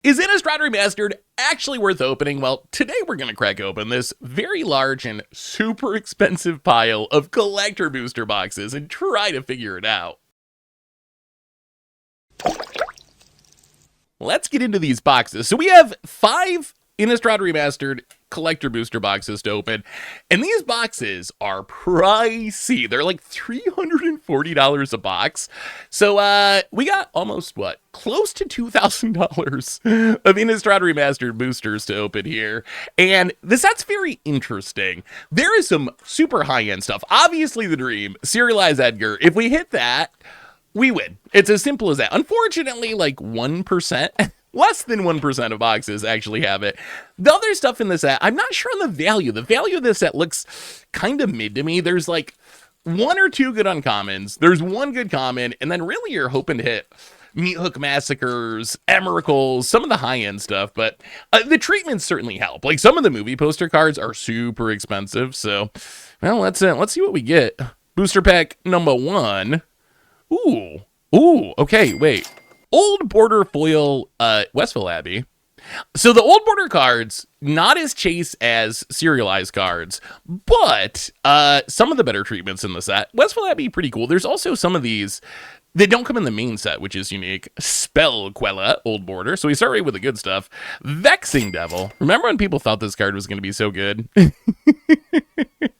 Is Innistrad Remastered actually worth opening? Well, today we're going to crack open this very large and super expensive pile of collector booster boxes and try to figure it out. Let's get into these boxes. So we have 5 Innistrad Remastered collector booster boxes to open, and these boxes are pricey. They're like $340 a box. So we got almost close to $2,000 of Innistrad Remastered boosters to open here, and the set's very interesting. There is some super high-end stuff. Obviously the dream, Serialized Edgar. If we hit that, we win. It's as simple as that. Unfortunately, like 1%, less than 1% of boxes actually have it. The other stuff in this set, I'm not sure on the value. The value of this set looks kind of mid to me. There's like 1 or 2 good uncommons. There's 1 good common, and then really you're hoping to hit Meathook Massacres, Emeralds, some of the high-end stuff, but the treatments certainly help. Like some of the movie poster cards are super expensive, so well, let's see what we get. Booster pack number 1. Ooh, okay, wait. Old Border Foil, Westville Abbey. So the Old Border cards, not as chase as serialized cards, but some of the better treatments in the set. Westville Abbey, pretty cool. There's also some of these that don't come in the main set, which is unique. Spell Quella, Old Border. So we start right with the good stuff. Vexing Devil. Remember when people thought this card was going to be so good?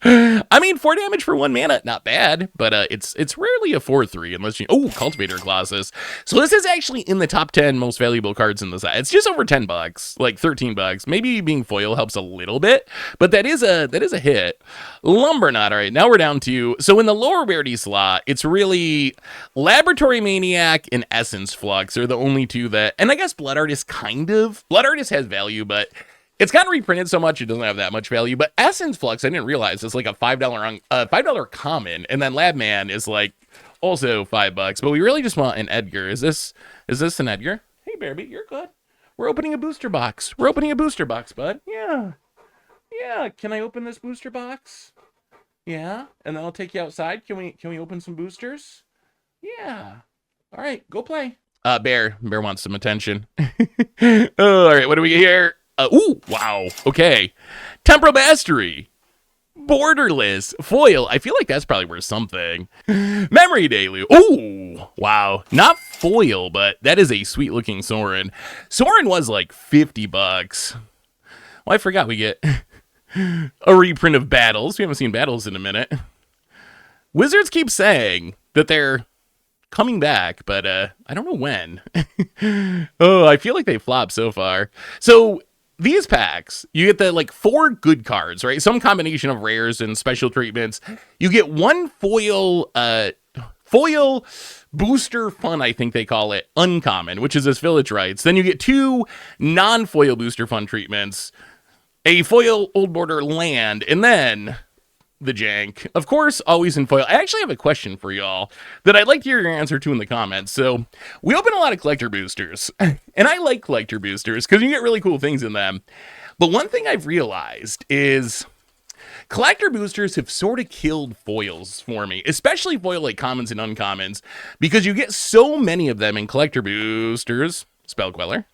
I mean, 4 damage for 1 mana, not bad, but it's rarely a 4/3 unless you... Oh, Cultivator Colossus. So this is actually in the top 10 most valuable cards in the set. It's just over $10, like $13. Maybe being foil helps a little bit, but that is a hit. Lumberknot. All right, now we're down to... So in the lower rarity slot, it's really Laboratory Maniac and Essence Flux are the only 2 that... And I guess Blood Artist kind of... Blood Artist has value, but... It's kind of reprinted so much, it doesn't have that much value, but Essence Flux, I didn't realize, it's like a $5 common, and then Labman is like also $5, but we really just want an Edgar. Is this an Edgar? Hey, Bearby, you're good. We're opening a booster box. We're opening a booster box, bud. Yeah. Can I open this booster box? Yeah, and then I'll take you outside. Can we open some boosters? Yeah. All right, go play. Bear wants some attention. Oh, all right, what do we get here? Ooh, wow. Okay. Temporal Mastery. Borderless. Foil. I feel like that's probably worth something. Memory Deluge. Ooh, wow. Not foil, but that is a sweet looking Sorin. Sorin was like $50. Well, I forgot we get a reprint of Battles. We haven't seen Battles in a minute. Wizards keep saying that they're coming back, but I don't know when. Oh, I feel like they flopped so far. So these packs, you get the like 4 good cards, right? Some combination of rares and special treatments. You get 1 foil booster fun, I think they call it, uncommon, which is this Village Rites. Then you get 2 non-foil booster fun treatments, a foil Old Border land, and then the jank. Of course, always in foil. I actually have a question for y'all that I'd like to hear your answer to in the comments. So we open a lot of collector boosters, and I like collector boosters because you get really cool things in them. But one thing I've realized is collector boosters have sort of killed foils for me, especially foil like commons and uncommons, because you get so many of them in collector boosters. Spell Queller.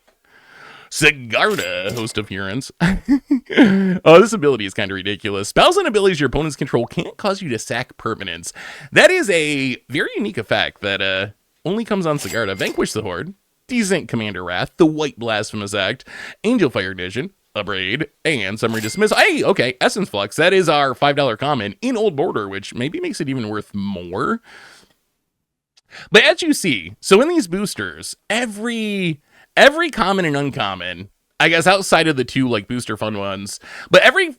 Sigarda, Host of Hurons. Oh, this ability is kind of ridiculous. Spells and abilities your opponents control can't cause you to sack permanents. That is a very unique effect that only comes on Sigarda. Vanquish the Horde, Decent Commander Wrath, the White Blasphemous Act, Angel Fire Ignition, Abrade, and Summary Dismissal. Hey, okay, Essence Flux. That is our $5 common in Old Border, which maybe makes it even worth more. But as you see, so in these boosters, every common and uncommon, I guess outside of the 2 like booster fun ones, but every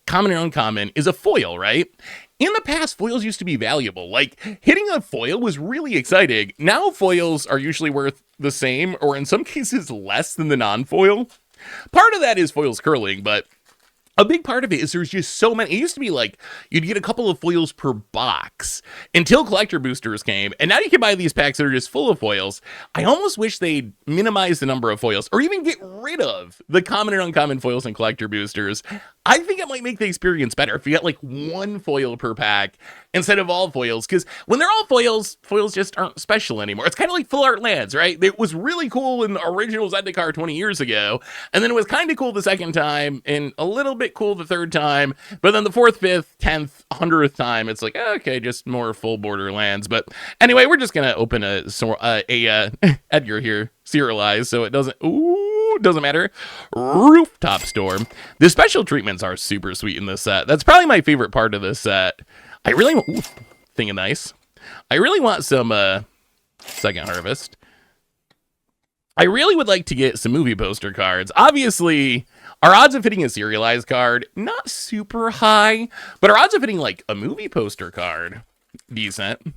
common and uncommon is a foil, right? In the past, foils used to be valuable. Like hitting a foil was really exciting. Now foils are usually worth the same, or in some cases less than the non-foil. Part of that is foils curling, but a big part of it is there's just so many. It used to be like you'd get a couple of foils per box until collector boosters came. And now you can buy these packs that are just full of foils. I almost wish they'd minimize the number of foils or even get rid of the common and uncommon foils and collector boosters. I think it might make the experience better if you get like one foil per pack instead of all foils. Because when they're all foils, foils just aren't special anymore. It's kind of like full art lands, right? It was really cool in the original Zendikar 20 years ago, and then it was kind of cool the second time, and a little bit cool the third time. But then the fourth, fifth, 10th, 100th time, it's like, okay, just more full border lands. But anyway, we're just gonna open a Edgar here, serialized, so it doesn't. Doesn't matter. Rooftop Storm. The special treatments are super sweet in this set. That's probably my favorite part of this set. I really want... thing of nice. I really want some Second Harvest. I really would like to get some movie poster cards. Obviously, our odds of hitting a serialized card, not super high, but our odds of hitting like a movie poster card, decent.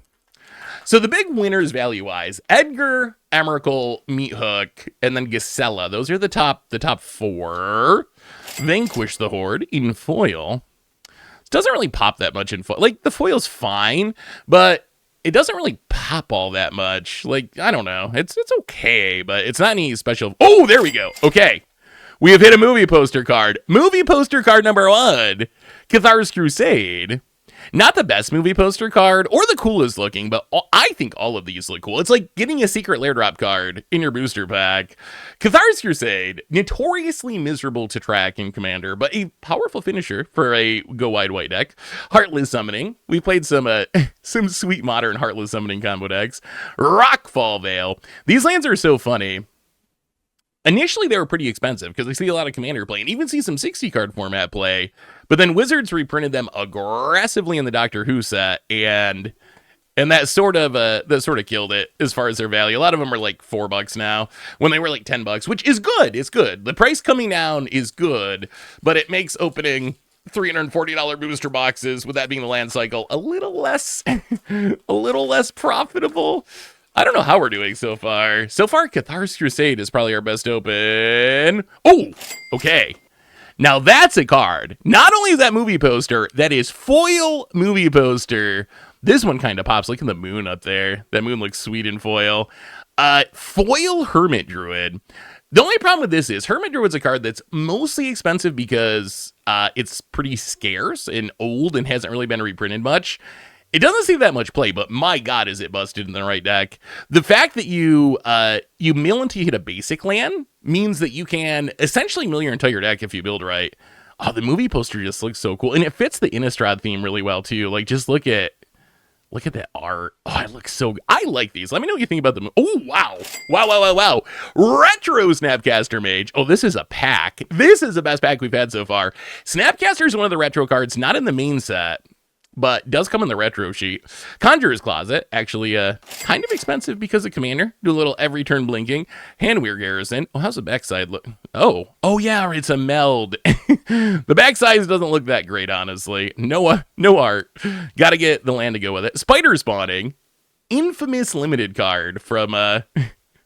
So the big winners value-wise, Edgar, Emrakul, Meathook, and then Gisela. Those are the top four. Vanquish the Horde in foil. It doesn't really pop that much in foil. Like, the foil's fine, but it doesn't really pop all that much. Like, I don't know. It's okay, but it's not any special. Oh, there we go. Okay. We have hit a movie poster card. Movie poster card number 1, Cathar's Crusade. Not the best movie poster card or the coolest looking, but I think all of these look cool. It's like getting a secret lair drop card in your booster pack. Cathar's Crusade, notoriously miserable to track in Commander, but a powerful finisher for a go wide white deck. Heartless Summoning. We played some sweet modern Heartless Summoning combo decks. Rockfall Veil. These lands are so funny. Initially, they were pretty expensive because I see a lot of Commander play and even see some 60 card format play. But then Wizards reprinted them aggressively in the Doctor Who set, and that sort of killed it as far as their value. A lot of them are like $4 now when they were like $10, which is good. It's good. The price coming down is good, but it makes opening $340 booster boxes, with that being the land cycle, a little less profitable. I don't know how we're doing so far. So far, Cathar's Crusade is probably our best open. Oh, okay. Now that's a card. Not only is that movie poster, that is foil movie poster. This one kind of pops. Look at the moon up there. That moon looks sweet in foil. Foil Hermit Druid. The only problem with this is Hermit Druid's a card that's mostly expensive because it's pretty scarce and old and hasn't really been reprinted much. It doesn't see that much play, but my god, is it busted in the right deck. The fact that you mill until you hit a basic land means that you can essentially mill your entire deck if you build right. Oh, the movie poster just looks so cool. And it fits the Innistrad theme really well, too. Like, just look at that art. Oh, it looks so good. I like these. Let me know what you think about them. Oh, wow. Wow. Retro Snapcaster Mage. Oh, this is a pack. This is the best pack we've had so far. Snapcaster is one of the retro cards, not in the main set, but does come in the retro sheet. Conjurer's Closet, actually kind of expensive because of Commander. Do a little every turn blinking. Handweir Garrison. Oh, how's the backside look? Oh yeah, it's a meld. The backside doesn't look that great, honestly. No art. Gotta get the land to go with it. Spider Spawning. Infamous limited card from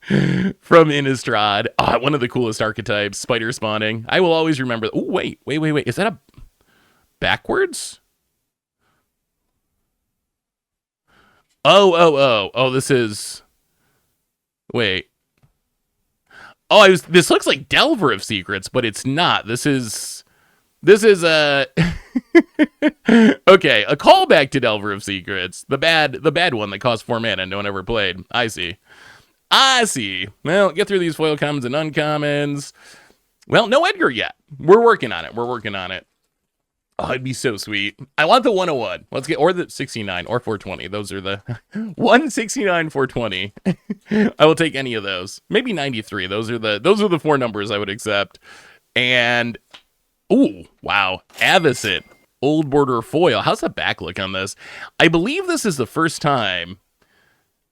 Innistrad. Oh, one of the coolest archetypes, Spider Spawning. I will always remember. Oh, wait. Is that a backwards? Oh, this is... Wait. Oh, this looks like Delver of Secrets, but it's not. This is a... Okay, a callback to Delver of Secrets. The bad one that costs 4 mana and no one ever played. I see. Well, get through these foil commons and uncommons. Well, no Edgar yet. We're working on it. Oh, it'd be so sweet. I want the 101. Let's get, or the 69 or 420. Those are the 169, 420. I will take any of those. Maybe 93. Those are the 4 numbers I would accept. And, ooh, wow. Avacet. Old Border Foil. How's the back look on this? I believe this is the first time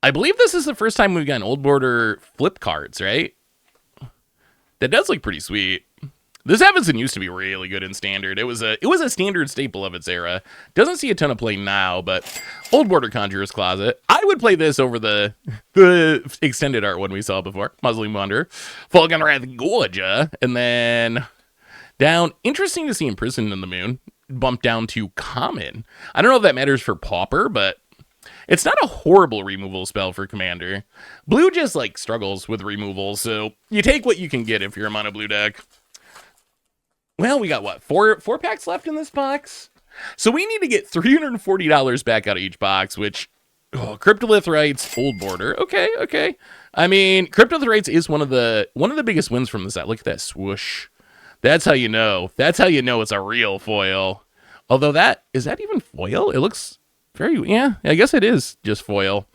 we've gotten Old Border flip cards, right? That does look pretty sweet. This Avacet used to be really good in Standard. It was a Standard staple of its era. Doesn't see a ton of play now, but Old Border Conjurer's Closet. I would play this over the extended art one we saw before. Muzzling Wanderer. Falcon Wrath Gorgia. And then down, interesting to see Imprisoned in the Moon. Bumped down to Common. I don't know if that matters for Pauper, but it's not a horrible removal spell for Commander. Blue just like struggles with removal, so you take what you can get if you're a mono blue deck. Well, we got what, four packs left in this box? So we need to get $340 back out of each box, which, Cryptolithrites, Old Border. Okay. I mean, Cryptolithrites is one of the biggest wins from the set. Look at that swoosh. That's how you know. That's how you know it's a real foil. Although is that even foil? It looks yeah, I guess it is just foil.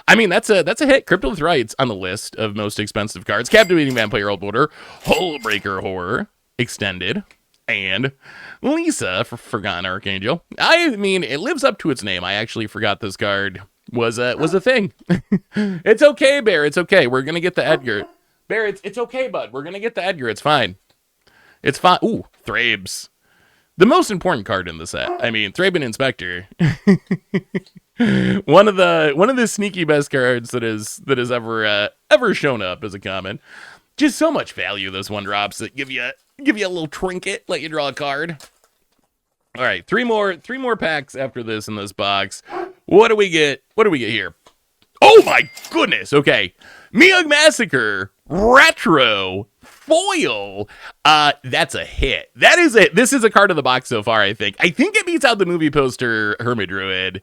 I mean, that's a hit. Cryptolithrites on the list of most expensive cards. Captivating Vampire, Old Border, Hullbreaker Horror Extended, and Lisa for Forgotten Archangel. I mean, it lives up to its name. I actually forgot this card was a thing. It's okay, Bear. It's okay. We're gonna get the Edgar. Bear, it's okay, bud. We're gonna get the Edgar. It's fine. It's fine. Ooh, Thrabes. The most important card in the set. I mean, Thraben Inspector. one of the sneaky best cards that has ever shown up as a common. Just so much value those 1-drops that give you a little trinket, let you draw a card. All right, three more packs after this in this box. What do we get? What do we get here? Oh my goodness. Okay. Mythic Massacre Retro Foil. That's a hit. That is it. This is a card of the box so far, I think. I think it beats out the movie poster Hermit Druid.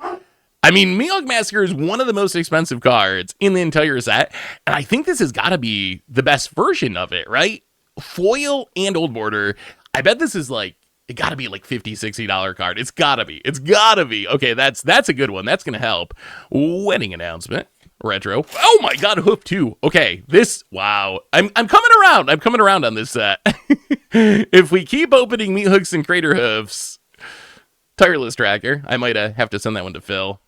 I mean, Mythic Massacre is one of the most expensive cards in the entire set, and I think this has got to be the best version of it, right? Foil and Old Border. I bet this is like, it got to be like $50, $60 card. It's got to be. It's got to be. Okay, that's a good one. That's going to help. Wedding announcement. Retro. Oh my god, Hoof 2. Okay, wow. I'm coming around. I'm coming around on this set. If we keep opening meat hooks and crater hoofs, Tireless Tracker. I might have to send that one to Phil.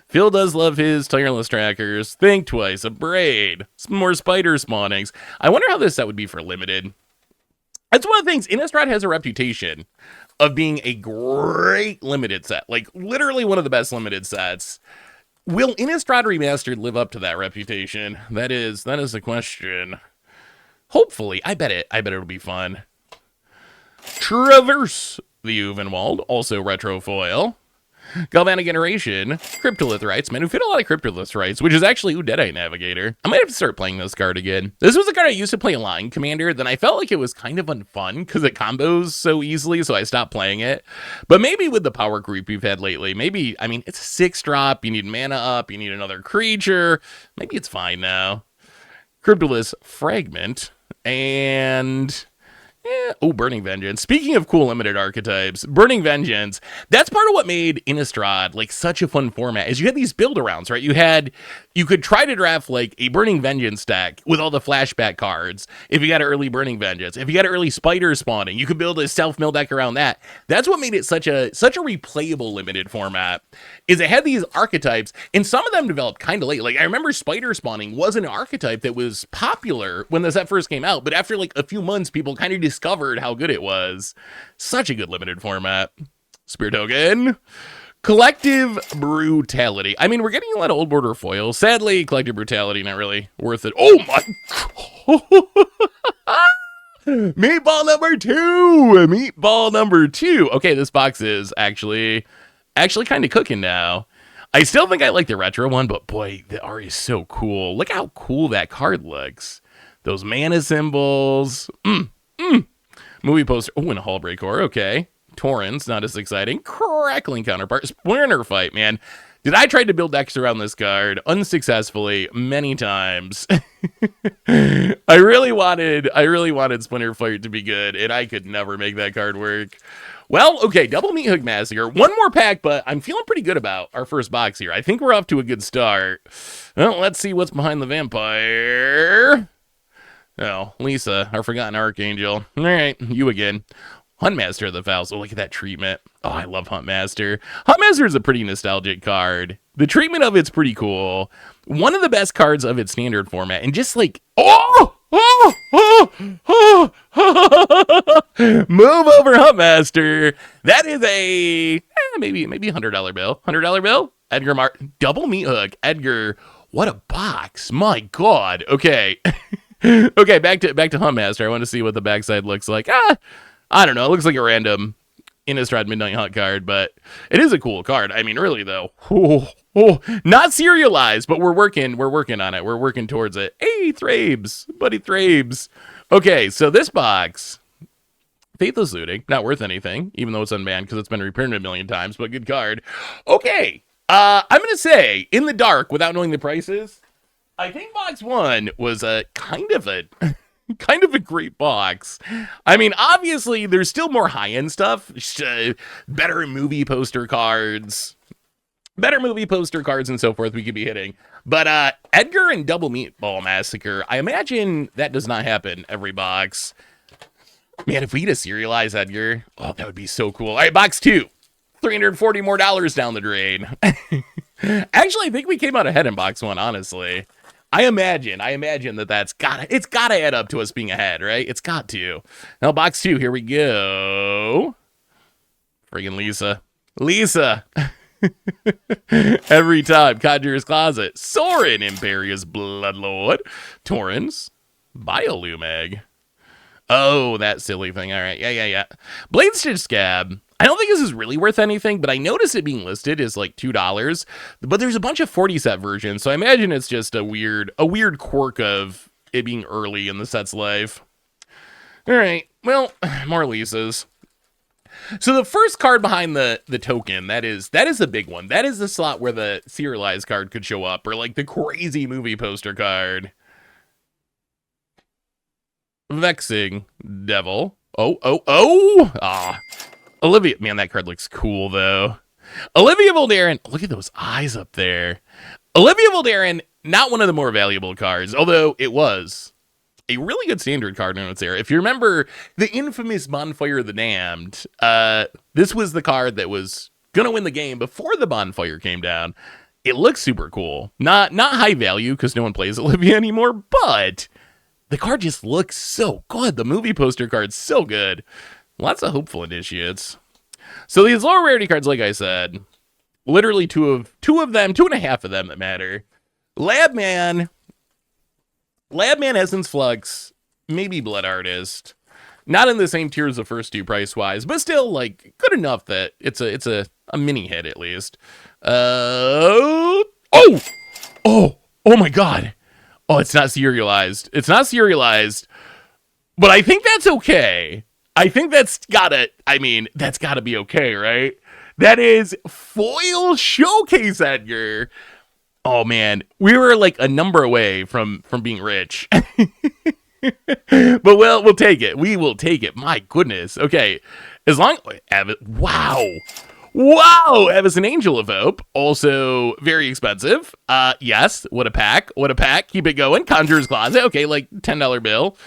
Phil does love his tireless trackers. Think twice. A braid. Some more spider spawnings. I wonder how this set would be for limited. That's one of the things. Innistrad has a reputation of being a great limited set. Like, literally one of the best limited sets. Will Innistrad Remastered live up to that reputation? That is the question. Hopefully. I bet it'll be fun. Traverse the Uvenwald. Also retro foil. Galvanic Iteration, Cryptolithrites, man, who fit a lot of Cryptolithrites, which is actually Deadeye Navigator. I might have to start playing this card again. This was a card I used to play Line Commander, then I felt like it was kind of unfun because it combos so easily, so I stopped playing it. But maybe with the power creep we've had lately, maybe, I mean, it's a 6-drop, you need mana up, you need another creature, maybe it's fine now. Cryptolith Fragment, and... Burning Vengeance. Speaking of cool limited archetypes, Burning Vengeance, that's part of what made Innistrad like such a fun format, is you had these build-arounds, right? You could try to draft like a Burning Vengeance deck with all the flashback cards if you got an early Burning Vengeance. If you got an early Spider spawning, you could build a self-mill deck around that. That's what made it such a replayable limited format, is it had these archetypes, and some of them developed kind of late. Like, I remember Spider spawning was an archetype that was popular when the set first came out, but after like a few months, people kind of discovered how good it was. Such a good limited format. Spirit Token. Collective Brutality. I mean, we're getting a lot of Old Border foil. Sadly, Collective Brutality not really worth it. Oh my... Meatball number 2! Meatball number 2. Okay, this box is actually kind of cooking now. I still think I like the retro one, but boy, the art is so cool. Look how cool that card looks. Those mana symbols. Movie poster. Oh, and a Hullbreaker. Okay. Torrens, not as exciting. Crackling Counterpart. Splinter Fight, man. I tried to build decks around this card unsuccessfully many times. I really wanted Splinter Fight to be good, and I could never make that card work. Well, okay, double Mythic Massacre. One more pack, but I'm feeling pretty good about our first box here. I think we're off to a good start. Well, let's see what's behind the vampire. Oh, Lisa, our Forgotten Archangel. All right, you again. Huntmaster of the Fowls. Oh, look at that treatment. Oh, I love Huntmaster. Huntmaster is a pretty nostalgic card. The treatment of it's pretty cool. One of the best cards of its standard format. And just like, move over Huntmaster. That is a maybe $100 bill. $100 bill? Edgar double meat hook. Edgar, what a box. My God. Okay. Okay, back to Huntmaster. I want to see what the backside looks like. I don't know. It looks like a random Innistrad Midnight Hunt card, but it is a cool card. I mean, really though, not serialized, but we're working on it. We're working towards it. Hey, Thrabes, buddy Thrabes. Okay, so this box, Faithless Looting, not worth anything, even though it's unbanned because it's been reprinted a million times, but good card. Okay, I'm going to say, in the dark, without knowing the prices, I think box 1 was a kind of a great box. I mean, obviously, there's still more high-end stuff, better movie poster cards, and so forth we could be hitting. But Edgar and Double Meatball Massacre, I imagine that does not happen every box. Man, if we get a serialized Edgar, oh, that would be so cool. All right, box 2, $340 more down the drain. Actually, I think we came out ahead in box 1, honestly. I imagine it's gotta add up to us being ahead, right? It's got to. Now, box 2, here we go. Friggin' Lisa. Every time. Conjurer's Closet. Sorin, Imperious Bloodlord. Torrens. Biolumag. Oh, that silly thing. All right. Yeah. Blade Stitch Scab. I don't think this is really worth anything, but I noticed it being listed as like $2. But there's a bunch of 40 set versions, so I imagine it's just a weird quirk of it being early in the set's life. All right. Well, more Lisas. So the first card behind the token, that is the big one. That is the slot where the serialized card could show up, or like the crazy movie poster card. Vexing Devil. Oh. Olivia. Man, that card looks cool, though. Olivia Voldaren. Look at those eyes up there. Olivia Voldaren, not one of the more valuable cards, although it was a really good standard card in its era. If you remember the infamous Bonfire of the Damned, this was the card that was going to win the game before the Bonfire came down. It looks super cool. Not high value because no one plays Olivia anymore, but the card just looks so good. The movie poster card's so good. Lots of hopeful initiates. So these lower rarity cards, like I said, literally two of them, 2.5 of them that matter. Labman, Essence Flux, maybe Blood Artist. Not in the same tier as the first two price-wise, but still, like, good enough that it's a mini hit at least. Oh my god. Oh, it's not serialized. But I think that's okay. That's gotta be okay, right? That is foil showcase Edgar. Oh man, we were like a number away from being rich. But we'll take it. We will take it. My goodness. Okay. Wow, Avacyn Angel of Hope, also very expensive. Yes, what a pack. Keep it going. Conjurer's Closet, okay, like $10 bill.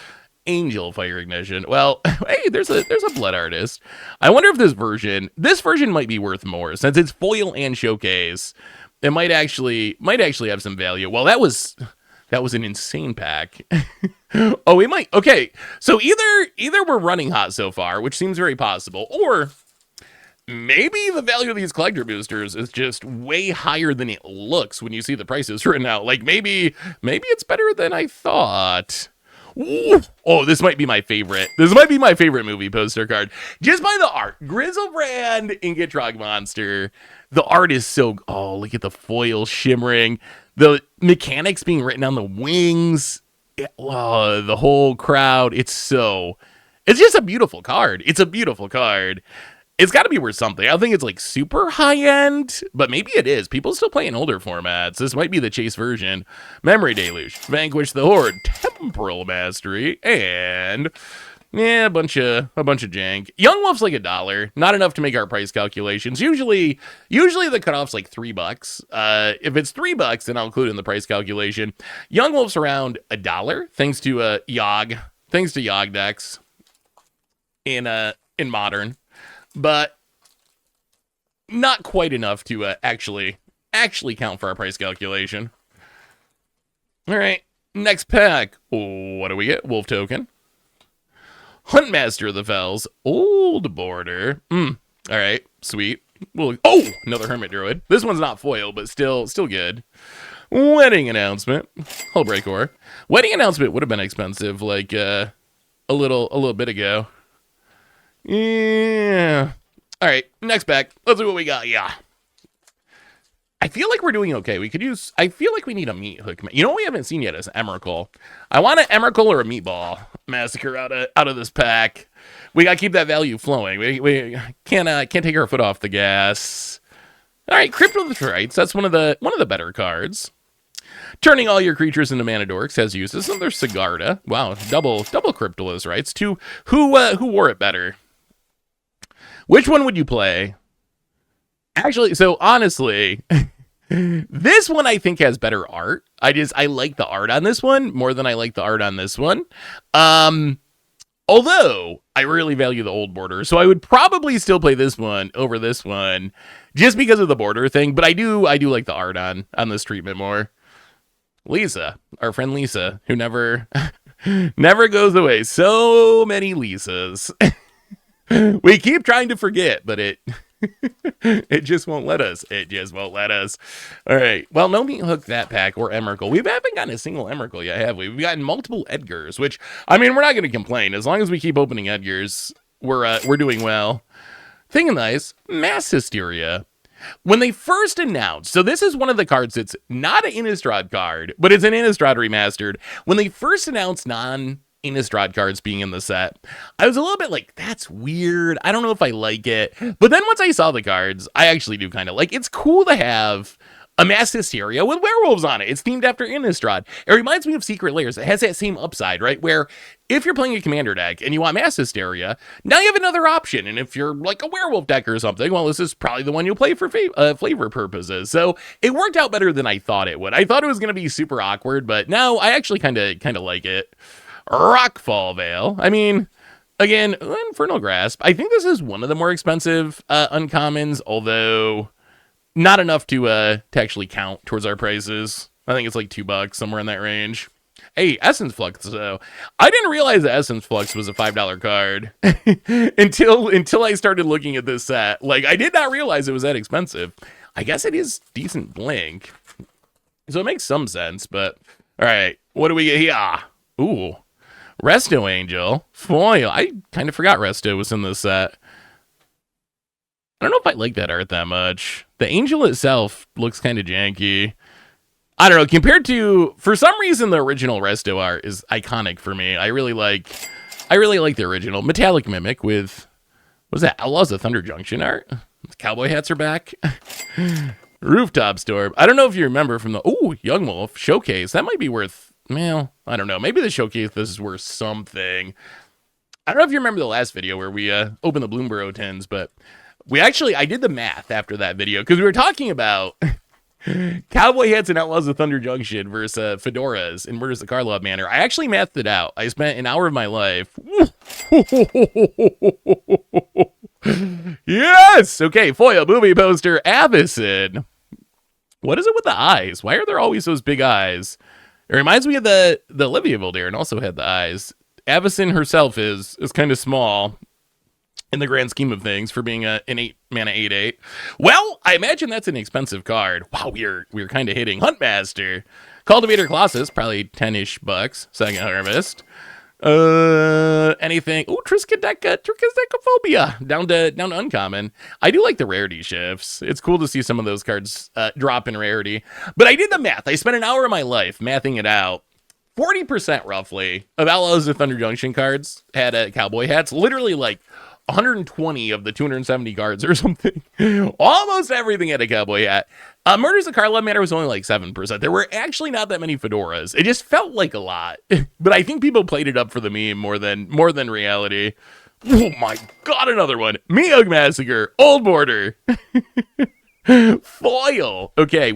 Angel Fire Ignition. Well, hey, there's a Blood Artist. I wonder if this version might be worth more since it's foil and showcase. It might actually have some value. Well, that was an insane pack. Oh, we might. Okay, so either we're running hot so far, which seems very possible, or maybe the value of these collector boosters is just way higher than it looks when you see the prices written out. Like maybe it's better than I thought. Ooh. Oh, this might be my favorite. Movie poster card. Just by the art. Grizzlebrand Ingetrog Monster. The art is so... Oh, look at the foil shimmering. The mechanics being written on the wings. The whole crowd. It's just a beautiful card. It's got to be worth something. I don't think it's like super high end, but maybe it is. People still playing older formats. This might be the chase version. Memory Deluge, Vanquish the Horde, Temporal Mastery, and a bunch of jank. Young Wolf's like $1, not enough to make our price calculations. Usually the cutoff's like $3. If it's $3, then I'll include it in the price calculation. Young Wolf's around $1, thanks to Yogg decks in Modern. But not quite enough to actually count for our price calculation. All right, next pack. What do we get? Wolf Token. Huntmaster of the Fells. Old Border. All right, sweet. Another Hermit Druid. This one's not foil, but still good. Wedding Announcement. Hullbreaker. Wedding Announcement would have been expensive, like a little bit ago. Yeah. All right, next pack. Let's see what we got. Yeah. I feel like we're doing okay. We could use, I feel like we need a meat hook. You know what we haven't seen yet is Emrakul. I want an Emrakul or a Meatball Massacre out of this pack. We got to keep that value flowing. We can't take our foot off the gas. All right, Cryptolithrites. That's one of the better cards. Turning all your creatures into mana dorks has uses. And there's Sigarda. Wow, double Cryptolithrites. Who wore it better? Which one would you play? Actually, so honestly, this one I think has better art. I like the art on this one more than I like the art on this one. Although I really value the old border, so I would probably still play this one over this one just because of the border thing. But I do like the art on this treatment more. Lisa, our friend Lisa, who never goes away. So many Lisas. We keep trying to forget, but it just won't let us. It just won't let us. All right. Well, no meat hook that pack or Emrakul. We haven't gotten a single Emrakul yet, have we? We've gotten multiple Edgars, which, I mean, we're not going to complain. As long as we keep opening Edgars, we're doing well. Thing of nice, Mass Hysteria. When they first announced, so this is one of the cards that's not an Innistrad card, but it's an Innistrad Remastered. When they first announced Innistrad cards being in the set, I was a little bit like, that's weird. I don't know if I like it. But then once I saw the cards, I actually do kind of like. It's cool to have a Mass Hysteria with werewolves on it. It's themed after Innistrad. It reminds me of Secret Lairs. It has that same upside, right? Where if you're playing a commander deck and you want Mass Hysteria, now you have another option. And if you're like a werewolf deck or something, well, this is probably the one you'll play for flavor purposes. So it worked out better than I thought it would. I thought it was going to be super awkward, but now I actually kind of like it. Rockfall Veil. I mean, again, Infernal Grasp. I think this is one of the more expensive uncommons, although not enough to actually count towards our prices. I think it's like $2, somewhere in that range. Hey, Essence Flux, though. I didn't realize that Essence Flux was a $5 card until I started looking at this set. Like, I did not realize it was that expensive. I guess it is decent blink. So it makes some sense, but all right. What do we get here? Ooh. Resto Angel. Foil. I kind of forgot Resto was in this set. I don't know if I like that art that much. The angel itself looks kind of janky. I don't know. Compared to, for some reason, the original Resto art is iconic for me. I really like the original. Metallic Mimic with, what was that? Outlaws of Thunder Junction art? Cowboy hats are back. Rooftop Storm. I don't know if you remember from the, Young Wolf Showcase. That might be worth, well, I don't know. Maybe the Showcase, this is worth something. I don't know if you remember the last video where we opened the Bloomborough tins, but I did the math after that video because we were talking about cowboy hats and Outlaws of Thunder Junction versus fedoras in Murders of the Karlov Manor. I actually mathed it out. I spent an hour of my life. Yes! Okay, foil movie poster, Avacyn. What is it with the eyes? Why are there always those big eyes? It reminds me of the Olivia Voldaren also had the eyes. Avacyn herself is kind of small in the grand scheme of things for being an 8-mana 8/8. Well, I imagine that's an expensive card. Wow, we're kind of hitting. Huntmaster. Cultivator Colossus, probably $10-ish. Second Harvest. Anything? Oh, Triskaidekaphobia. Down to uncommon. I do like the rarity shifts. It's cool to see some of those cards drop in rarity. But I did the math. I spent an hour of my life mathing it out. 40% roughly of Outlaws of Thunder Junction cards had cowboy hats. Literally like 120 of the 270 cards or something. Almost everything had a cowboy hat. Murders of Karlov Manor was only like 7%. There were actually not that many fedoras. It just felt like a lot. But I think people played it up for the meme more than reality. Oh my god, another one. Mythic Massacre. Old Border. Foil. Okay,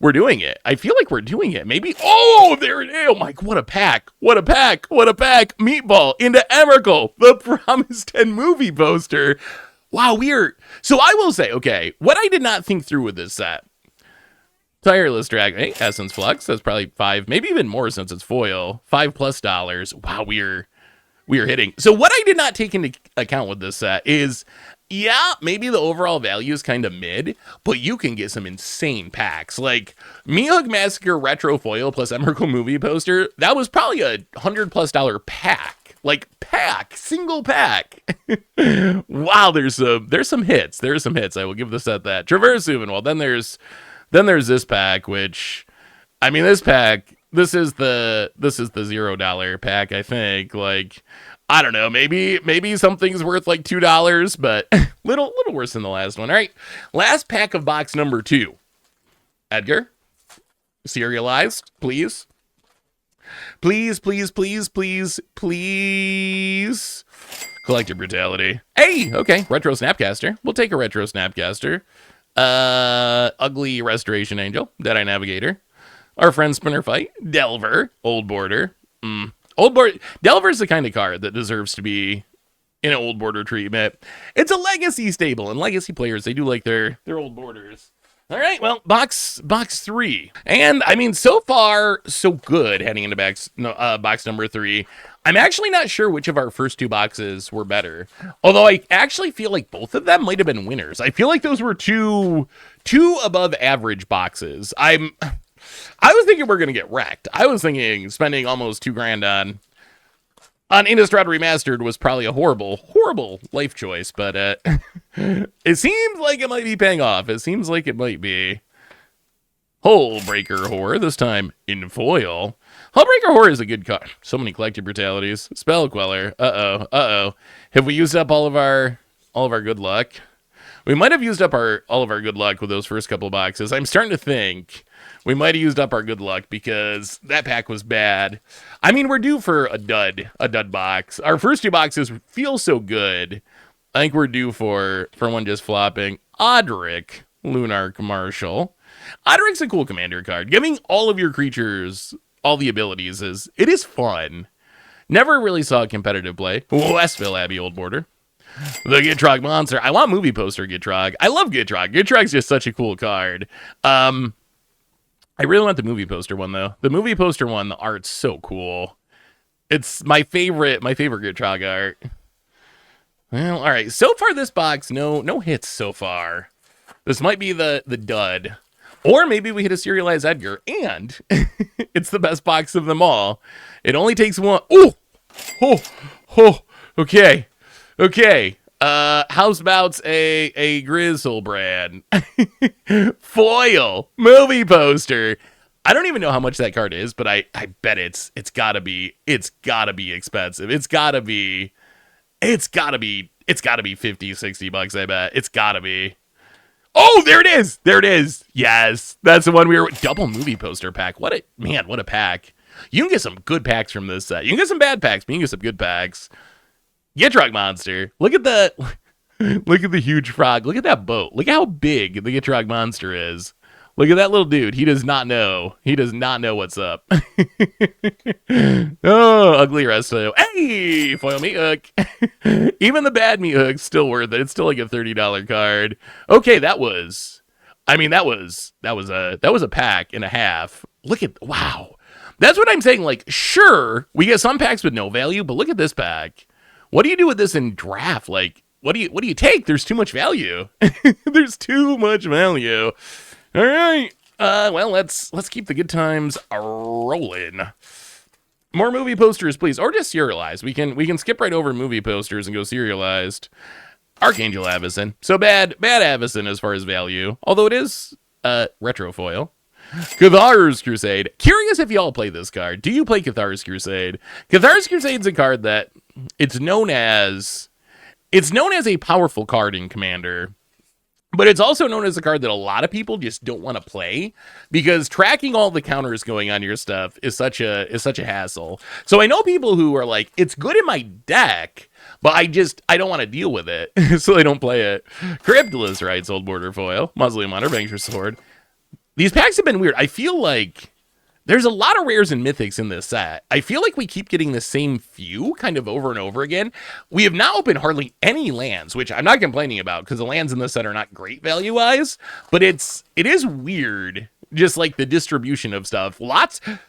we're doing it. I feel like we're doing it. Maybe. Oh, there it is. Oh my, what a pack. What a pack. What a pack. Meatball into Emrakul. The Promised 10 movie poster. Wow, weird. So I will say, okay, what I did not think through with this set. Tireless Dragon. Hey, Essence Flux. That's probably $5, maybe even more since it's foil. $5+. Wow, we're hitting. So what I did not take into account with this set is, yeah, maybe the overall value is kind of mid, but you can get some insane packs. Like Mythic Massacre Retro Foil plus Emrakul movie poster, that was probably a $100+ pack. like pack, single pack. Wow, there's some hits. There's some hits. I will give the set that. Traverse Juvenile. Then there's this pack, which, I mean, this pack, this is the $0 pack, I think. Like, I don't know, maybe something's worth like $2, but little worse than the last one. All right, last pack of box number 2. Edgar, serialized, please. Please. Collector Brutality. Hey, okay, Retro Snapcaster. We'll take a Retro Snapcaster. Ugly Restoration Angel, Deadeye Navigator. Our friend Spinner Fight, Delver, Old Border. Old Border. Delver's the kind of card that deserves to be in an Old Border treatment. It's a legacy stable, and legacy players, they do like their Old Borders. All right, well, box 3. And, I mean, so far, so good heading into box number 3. I'm actually not sure which of our first 2 boxes were better. Although I actually feel like both of them might have been winners. I feel like those were two above average boxes. I was thinking we're going to get wrecked. I was thinking spending almost $2,000 on Innistrad Remastered was probably a horrible life choice, but it seems like it might be paying off. It seems like it might be. Hullbreaker Horror, this time in foil. Hullbreaker Horror is a good card. So many Collector Brutalities. Spell Queller. Uh-oh. Have we used up all of our good luck? We might have used up all of our good luck with those first couple boxes. I'm starting to think we might have used up our good luck because that pack was bad. I mean, we're due for a dud box. Our first 2 boxes feel so good. I think we're due for one just flopping. Odric, Lunarch Marshal. Odric's a cool commander card. Giving all of your creatures all the abilities it is fun. Never really saw competitive play. Westville Abbey Old Border. The Gitrog Monster. I want movie poster Gitrog. I love Gitrog. Gitrog's just such a cool card. I really want the movie poster one, though. The movie poster one, the art's so cool. It's my favorite Gitrog art. Well, all right. So far, this box, no hits so far. This might be the dud. Or maybe we hit a serialized Edgar, and it's the best box of them all. It only takes one. Oh, okay. Housebout's a Grizzlebrand. Foil movie poster. I don't even know how much that card is, but I bet it's gotta be expensive. It's gotta be $50, $60, I bet. It's gotta be. Oh, there it is. Yes, that's the one we were. Double movie poster pack. What a pack. You can get some good packs from this set. You can get some bad packs, but you can get some good packs. Gitrog Monster. Look at the huge frog. Look at that boat. Look how big the Gitrog Monster is. Look at that little dude. He does not know. What's up. Oh, ugly resto. Hey, foil meat hook. Even the bad meat hook's still worth it. It's still like a $30 card. Okay, that was a pack and a half. Look at, wow. That's what I'm saying. Like, sure, we get some packs with no value, but look at this pack. What do you do with this in draft? Like, what do you take? There's too much value. There's too much value. All right. Well, let's keep the good times rolling. More movie posters, please, or just serialized. We can skip right over movie posters and go serialized. Archangel Avacyn. So bad Avacyn as far as value, although it is retro foil. Cathar's Crusade. Curious if y'all play this card. Do you play Cathar's Crusade? Cathar's Crusade's a card that it's known as a powerful card in Commander. But it's also known as a card that a lot of people just don't want to play because tracking all the counters going on your stuff is such a hassle. So I know people who are like, it's good in my deck, but I don't want to deal with it, so they don't play it. Cryptolus Rights Old Border Foil, Mausoleum Hunter, Vanquisher Sword. These packs have been weird. I feel like there's a lot of rares and mythics in this set. I feel like we keep getting the same few kind of over and over again. We have not opened hardly any lands, which I'm not complaining about because the lands in this set are not great value-wise, but it is weird, just like the distribution of stuff.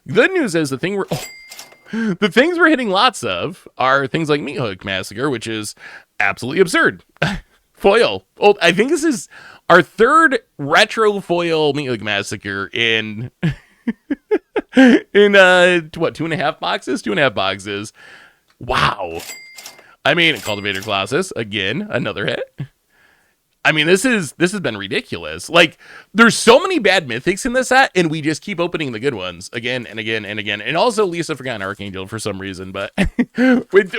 Good news is the things we're hitting lots of are things like Meat Hook Massacre, which is absolutely absurd. Foil. Oh, I think this is our third retro foil Meat Hook Massacre in... in 2.5 boxes. Wow. I mean, Cultivator Colossus, again, another hit. I mean, this has been ridiculous. Like, there's so many bad mythics in this set, and we just keep opening the good ones again and again and again. And also, Lisa Forgotten Archangel for some reason, but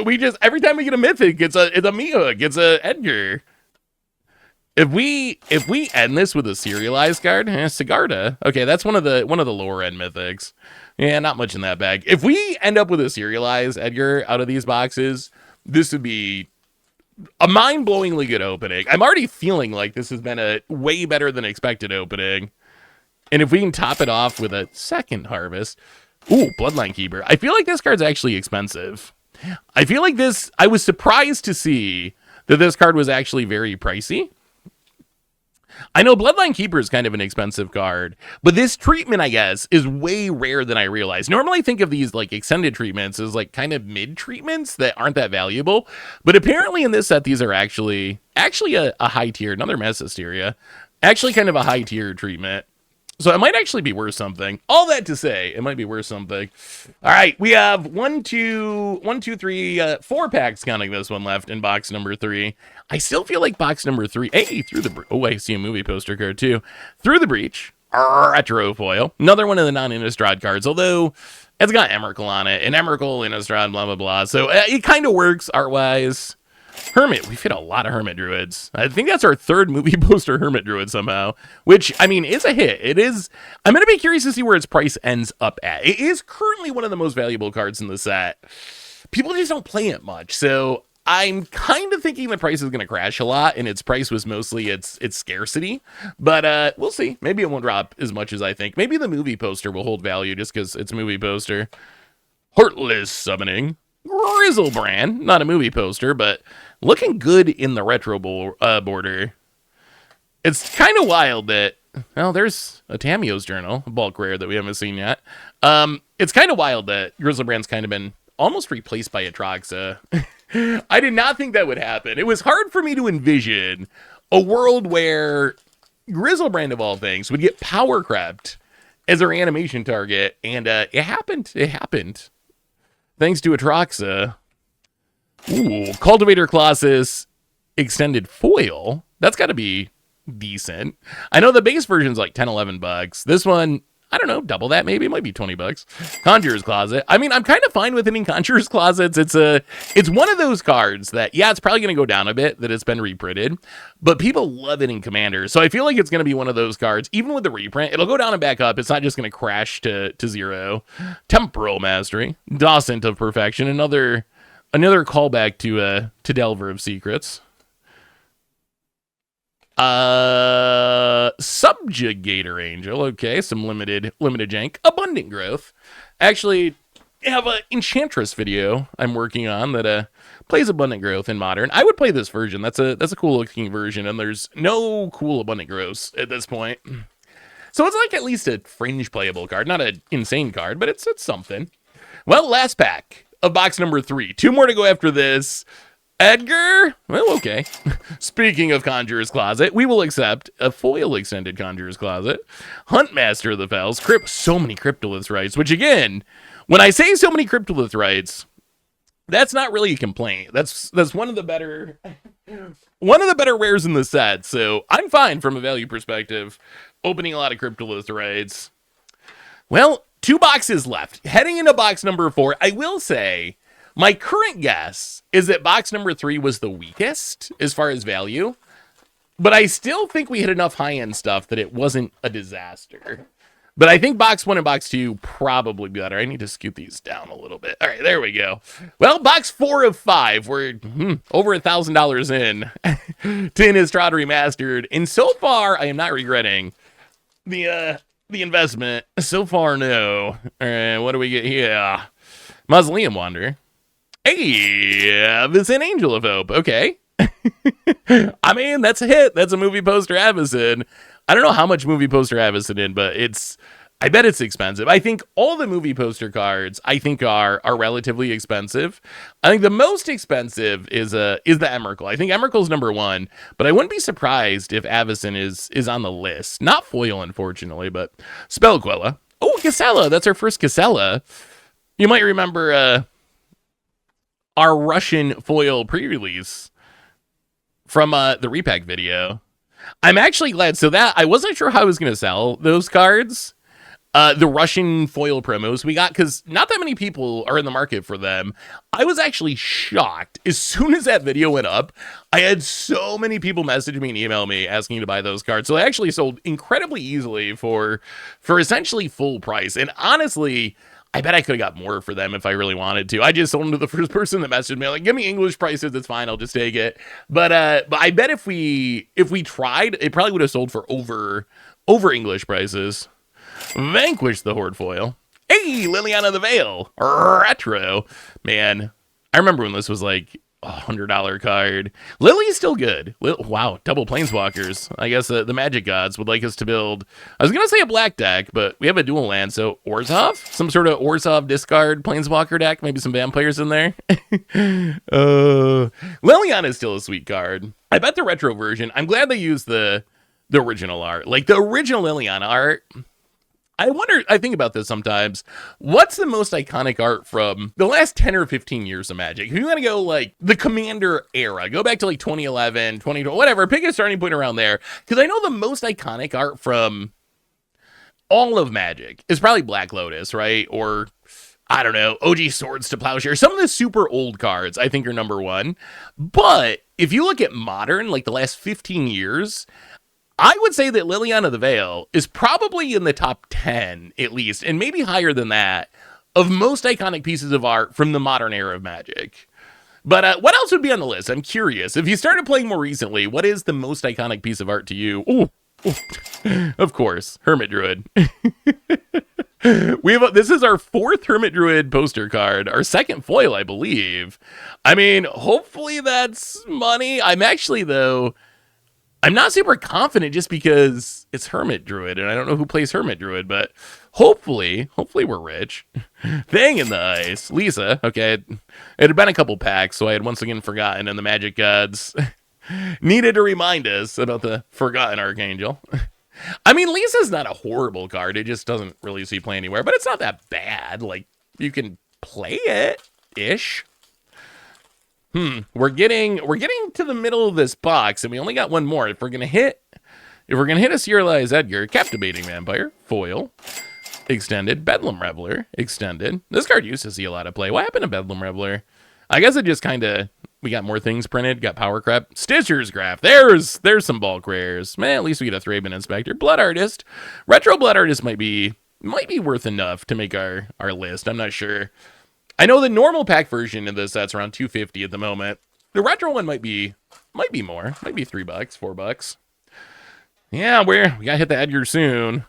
we just every time we get a mythic, it's a Mihawk, it's a Edgar. If we end this with a serialized card, Sigarda. Okay, that's one of the lower end mythics. Yeah, not much in that bag. If we end up with a serialized Edgar out of these boxes, this would be a mind-blowingly good opening. I'm already feeling like this has been a way better than expected opening. And if we can top it off with a second harvest, ooh, Bloodline Keeper. I feel like this card's actually expensive. I feel like this, I was surprised to see that this card was actually very pricey. I know Bloodline Keeper is kind of an expensive card, but this treatment, I guess, is way rare than I realized. Normally I think of these like extended treatments as like kind of mid treatments that aren't that valuable, but apparently in this set, these are actually a high tier, another Mass Hysteria, actually kind of a high tier treatment. So it might actually be worth something. All that to say, it might be worth something. All right, we have 4 packs counting this one left in box number 3. I still feel like box number 3. Hey, I see a movie poster card too. Through the Breach, retro foil. Another one of the non-Innistrad cards, although it's got Emrakul on it, and Emrakul, Innistrad, blah blah blah. So it kind of works art-wise. Hermit, we've hit a lot of Hermit Druids. I think that's our third movie poster Hermit Druid somehow, which, I mean, is a hit. It is. I'm going to be curious to see where its price ends up at. It is currently one of the most valuable cards in the set. People just don't play it much, so I'm kind of thinking the price is going to crash a lot, and its price was mostly its scarcity, but we'll see. Maybe it won't drop as much as I think. Maybe the movie poster will hold value just because it's a movie poster. Heartless Summoning. Grizzlebrand, not a movie poster, but looking good in the retro border. It's kind of wild that, well, there's a Tamiyo's Journal, a bulk rare that we haven't seen yet. It's kind of wild that Grizzlebrand's kind of been almost replaced by Atraxa. I did not think that would happen. It was hard for me to envision a world where Grizzlebrand, of all things, would get power crept as our animation target, and it happened. It happened. Thanks to Atraxa. Ooh, Cultivator Colossus extended foil. That's got to be decent. I know the base version's like $10-11. This one, I don't know, double that maybe. It might be $20. Conjurer's Closet. I mean, I'm kind of fine with hitting Conjurer's Closets. It's one of those cards that, yeah, it's probably going to go down a bit that it's been reprinted, but people love it in Commander. So I feel like it's going to be one of those cards, even with the reprint, it'll go down and back up. It's not just going to crash to 0. Temporal Mastery. Docent of Perfection. Another callback to Delver of Secrets. Subjugator Angel. Okay, some limited jank. Abundant Growth. Actually, I have an Enchantress video I'm working on that plays Abundant Growth in Modern. I would play this version. That's a cool looking version, and there's no cool Abundant Growths at this point. So it's like at least a fringe playable card. Not an insane card, but it's something. Well, last pack of box number 3. 2 more to go after this. Edgar? Well, okay. Speaking of Conjurer's Closet, we will accept a foil extended Conjurer's Closet. Huntmaster of the Fells. So many Cryptolith Rites, which again, when I say so many Cryptolith Rites, that's not really a complaint. That's one of the better rares in the set. So I'm fine from a value perspective, opening a lot of Cryptolith Rites. Well, 2 boxes left. Heading into box number 4, I will say, my current guess is that box number 3 was the weakest as far as value, but I still think we hit enough high-end stuff that it wasn't a disaster. But I think box 1 and box 2 probably better. I need to scoot these down a little bit. All right, there we go. Well, box 4 of 5, we're over $1,000 in to Innistrad Remastered, and so far I am not regretting the investment. So far, no. All right, what do we get here? Mausoleum Wanderer. Hey, this is an Angel of Hope. Okay. I mean, that's a hit. That's a movie poster Avacyn. I don't know how much movie poster Avacyn in, but I bet it's expensive. I think all the movie poster cards are relatively expensive. I think the most expensive is the Emrakul. I think Emrakul's number 1, but I wouldn't be surprised if Avacyn is on the list. Not foil, unfortunately, but Spellquella. Oh, Casella. That's our first Casella. You might remember our Russian foil pre-release from the repack video. I'm actually glad. So that I wasn't sure how I was going to sell those cards. The Russian foil promos we got, because not that many people are in the market for them. I was actually shocked. As soon as that video went up, I had so many people message me and email me asking to buy those cards. So they actually sold incredibly easily for essentially full price. And honestly, I bet I could have got more for them if I really wanted to. I just sold them to the first person that messaged me, like, give me English prices, it's fine, I'll just take it. But I bet if we tried, it probably would have sold for over English prices. Vanquish the Horde foil. Hey, Liliana the Veil. Retro. Man, I remember when this was like a $100 card. Lily's still good. Wow, double Planeswalkers. I guess the Magic Gods would like us to build, I was going to say a black deck, but we have a dual land, so Orzhov? Some sort of Orzhov discard Planeswalker deck? Maybe some vampires in there? Liliana is still a sweet card. I bet the retro version, I'm glad they used the original art. Like, the original Liliana art, I think about this sometimes. What's the most iconic art from the last 10 or 15 years of Magic? If you want to go like the Commander era, go back to like 2011, 2012, whatever, pick a starting point around there. Because I know the most iconic art from all of Magic is probably Black Lotus, right? Or, I don't know, OG Swords to Plowshare. Some of the super old cards I think are number one. But if you look at modern, like the last 15 years, I would say that Liliana the Veil is probably in the top 10, at least, and maybe higher than that, of most iconic pieces of art from the modern era of Magic. But what else would be on the list? I'm curious. If you started playing more recently, what is the most iconic piece of art to you? Ooh. Of course, Hermit Druid. This is our fourth Hermit Druid poster card, our second foil, I believe. I mean, hopefully that's money. I'm not super confident just because it's Hermit Druid, and I don't know who plays Hermit Druid, but hopefully we're rich. Thing in the Ice. Lisa, okay, it had been a couple packs, so I had once again forgotten, and the Magic Gods needed to remind us about the Forgotten Archangel. I mean, Lisa's not a horrible card, it just doesn't really see play anywhere, but it's not that bad. Like, you can play it-ish. We're getting to the middle of this box, and we only got one more. If we're gonna hit a Serialized Edgar, Captivating Vampire, foil, extended, Bedlam Reveler, extended. This card used to see a lot of play. What happened to Bedlam Reveler? I guess it just we got more things printed, got power crap. Stitcher's Graph, there's some bulk rares. Man, at least we get a Thraben Inspector. Blood Artist. Retro Blood Artist might be worth enough to make our list. I'm not sure. I know the normal pack version of this set's around $250 at the moment. The retro one might be more. Might be $3, $4. Yeah, we gotta hit the Edgar soon.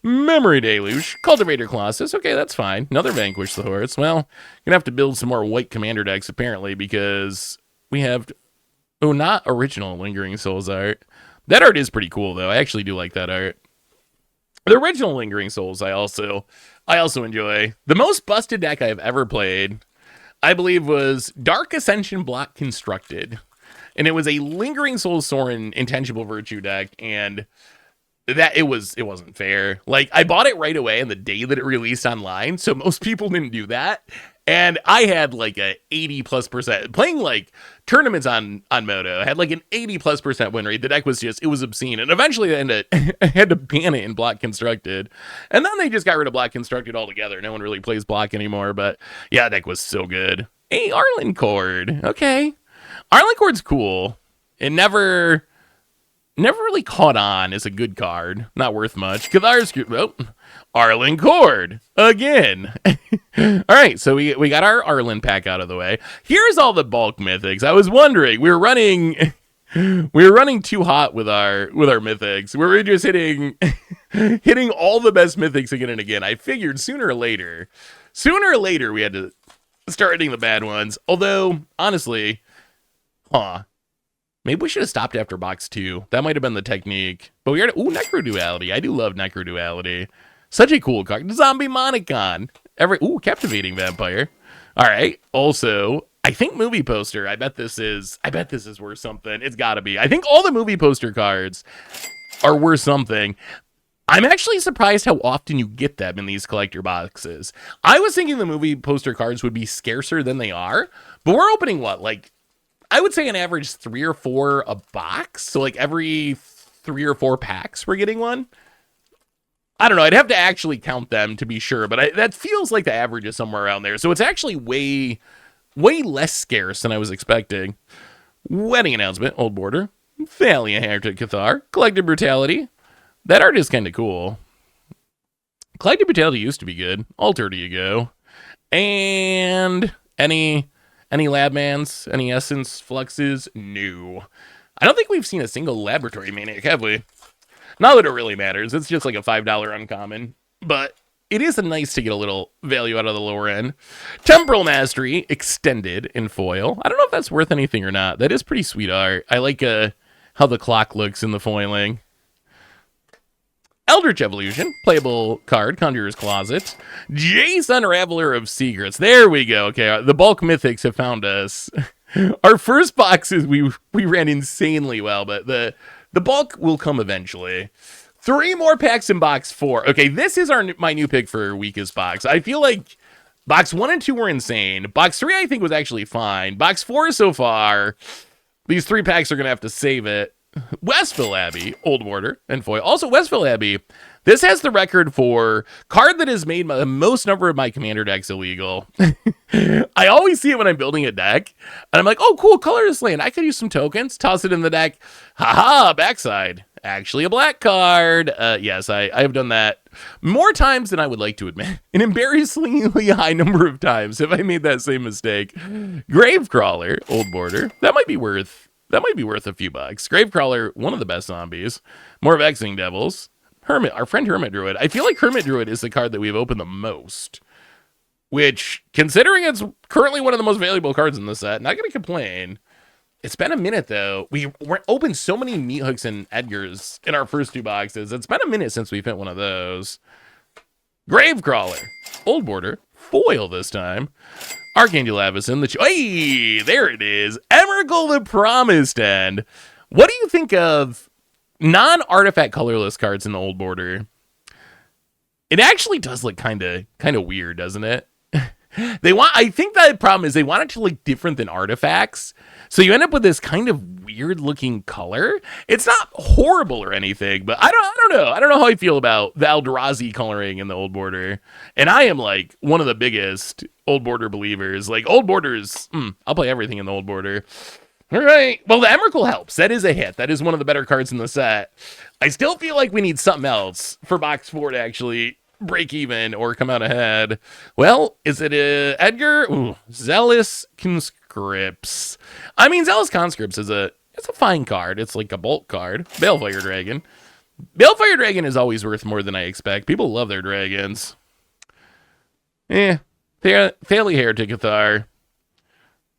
Memory Deluge, Cultivator Colossus. Okay, that's fine. Another Vanquish the Hordes. Well, gonna have to build some more white commander decks apparently, because we have not original Lingering Souls art. That art is pretty cool though. I actually do like that art. The original Lingering Souls I also enjoy. The most busted deck I've ever played, I believe, was Dark Ascension Block Constructed. And it was a Lingering Souls Sorin Intangible Virtue deck, and that it wasn't fair. Like, I bought it right away on the day that it released online, so most people didn't do that. And I had like a 80+% playing like tournaments on Moto. I had like an 80+% win rate. The deck was it was obscene. And eventually I had to ban it in Block Constructed. And then they just got rid of Block Constructed altogether. No one really plays Block anymore. But yeah, that deck was so good. Hey, Arlen Cord. Okay. Arlen Cord's cool. It never really caught on as a good card. Not worth much. Arlen Cord again. All right, so we got our Arlen pack out of the way. Here's all the bulk mythics. I was wondering, we were running too hot with our mythics. We were just hitting all the best mythics again and again. I figured sooner or later we had to start hitting the bad ones. Although honestly, maybe we should have stopped after box 2. That might have been the technique. But we already... Ooh, Necro Duality. I do love Necro Duality. Such a cool card. Zombie Monicon. Captivating Vampire. All right. Also, I think movie poster. I bet this is worth something. It's got to be. I think all the movie poster cards are worth something. I'm actually surprised how often you get them in these collector boxes. I was thinking the movie poster cards would be scarcer than they are, but we're opening what, like, I would say an average 3 or 4 a box. So like every 3 or 4 packs, we're getting one. I don't know. I'd have to actually count them to be sure, but that feels like the average is somewhere around there. So it's actually way less scarce than I was expecting. Wedding announcement, Old Border. Valiant Heretic Cathar. Collective Brutality. That art is kind of cool. Collective Brutality used to be good. Altar do you go. And any Labmans? Any Essence Fluxes? No. I don't think we've seen a single Laboratory Maniac, have we? Not that it really matters. It's just like a $5 uncommon. But it is nice to get a little value out of the lower end. Temporal Mastery Extended in foil. I don't know if that's worth anything or not. That is pretty sweet art. I like how the clock looks in the foiling. Eldritch Evolution, playable card, Conjurer's Closet. Jace Unraveler of Secrets. There we go. Okay, the bulk mythics have found us. Our first boxes, we ran insanely well, but the bulk will come eventually. 3 more packs in box 4. Okay, this is my new pick for weakest box. I feel like box 1 and 2 were insane. Box 3, I think, was actually fine. Box 4 so far, these 3 packs are going to have to save it. Westville Abbey, Old Border, and foil. Also, Westville Abbey, this has the record for card that has made the most number of my commander decks illegal. I always see it when I'm building a deck, and I'm like, oh, cool, colorless land. I could use some tokens, toss it in the deck. Haha, backside. Actually a black card. Yes, I have done that more times than I would like to admit. An embarrassingly high number of times have I made that same mistake. Gravecrawler, Old Border. That might be worth a few bucks. Gravecrawler, one of the best zombies. More Vexing Devils. Hermit, our friend Hermit Druid. I feel like Hermit Druid is the card that we've opened the most. Which, considering it's currently one of the most valuable cards in the set, not going to complain. It's been a minute, though. We opened so many Meat Hooks and Edgars in our first 2 boxes. It's been a minute since we've hit one of those. Gravecrawler. Old Border. Foil this time. Archangel Avacyn. Hey, there it is. Emrakul the Promised End. What do you think of non-artifact colorless cards in the Old Border? It actually does look kind of weird, doesn't it? I think the problem is they want it to look different than artifacts. So you end up with this kind of weird looking color. It's not horrible or anything, but I don't know. I don't know how I feel about the Eldrazi coloring in the Old Border. And I am like one of the biggest Old Border believers. Like Old Borders, I'll play everything in the Old Border. All right. Well, the Emrakul helps. That is a hit. That is one of the better cards in the set. I still feel like we need something else for box 4 to actually break even or come out ahead. Well, is it a Edgar? Ooh, Zealous Conscripts. I mean, Zealous Conscripts is it's a fine card. It's like a bulk card. Balefire Dragon. Balefire Dragon is always worth more than I expect. People love their dragons. Fairly Heretic Cathar.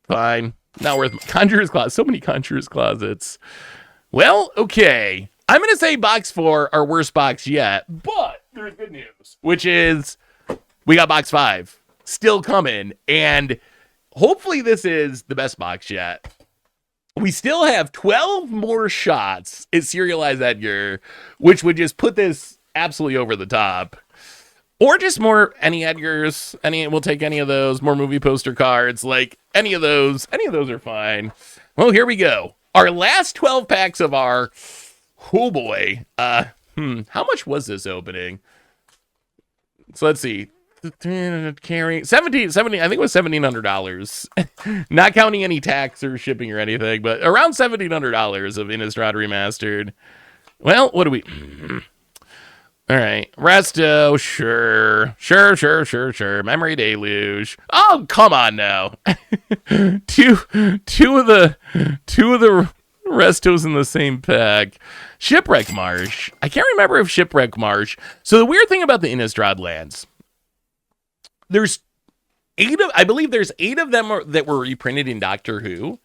Fine. Not worth Conjurer's Closet. So many Conjurer's Closets. Well, okay. I'm going to say box 4, our worst box yet, but there's good news, which is we got box 5 still coming, and hopefully this is the best box yet. We still have 12 more shots at Serialized Edgar, which would just put this absolutely over the top. Or just more any Edgars, we'll take any of those, more movie poster cards, like any of those are fine. Well, here we go. Our last 12 packs of our, oh boy, how much was this opening? So let's see. Carrying 70, I think it was $1,700. Not counting any tax or shipping or anything, but around $1,700 of Innistrad Remastered. Well, what do we... All right, Resto, sure. Memory Deluge. Oh, come on now. two of the Restos in the same pack. Shipwreck Marsh. I can't remember if Shipwreck Marsh. So the weird thing about the Innistrad lands, there's 8 of them that were reprinted in Doctor Who.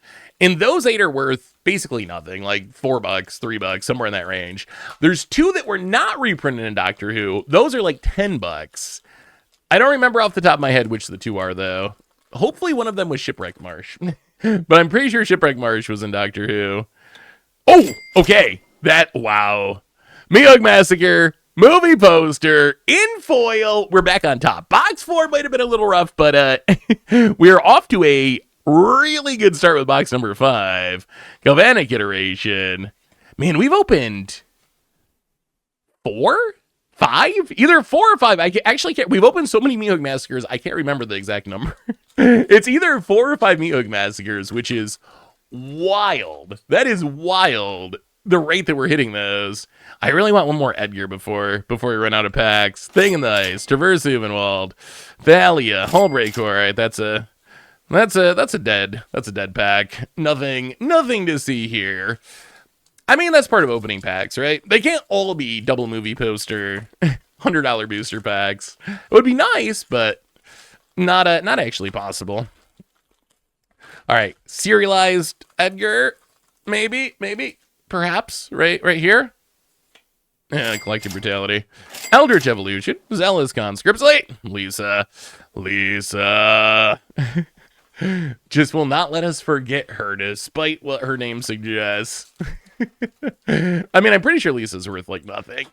And those 8 are worth basically nothing, like $4, $3, somewhere in that range. There's 2 that were not reprinted in Doctor Who. Those are like $10. I don't remember off the top of my head which the 2 are, though. Hopefully one of them was Shipwreck Marsh. But I'm pretty sure Shipwreck Marsh was in Doctor Who. Oh, okay. Wow. Meat Hug Massacre. movie poster in foil. We're back on top. Box 4 might have been a little rough, but we're off to a really good start with box number 5. Galvanic iteration. Man, we've opened 4? 5? Either 4 or 5. I actually can't. We've opened so many Mythic Massacres, I can't remember the exact number. It's either 4 or 5 Mythic Massacres, which is wild. That is wild. The rate that we're hitting those. I really want one more Edgar before we run out of packs. Thing in the Ice, Traverse Evenwald, Thalia, Hullbreak. All right, that's a dead pack. Nothing to see here. I mean, that's part of opening packs, right? They can't all be double movie poster, $100 booster packs. It would be nice, but not actually possible. All right, serialized Edgar, maybe, perhaps, right here. Yeah, Collective Brutality, Eldritch Evolution, Zealous Conscripts, Lisa, just will not let us forget her, despite what her name suggests. I mean, I'm pretty sure Lisa's worth like nothing.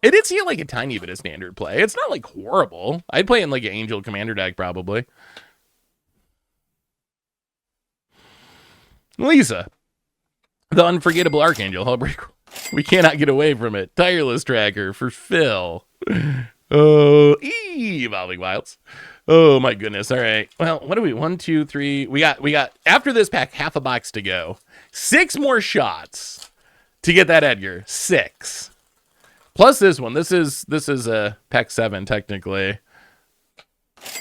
It did see like a tiny bit of standard play. It's not like horrible. I'd play in like an Angel Commander deck probably. Lisa, the unforgettable Archangel, Hullbreak. We cannot get away from it. Tireless Tracker for Phil. Oh, Evolving Wilds. Oh my goodness. All right. Well, what do we? 1, 2, 3. We got after this pack, half a box to go. 6 more shots to get that Edgar. 6. Plus this one. This is a pack 7 technically.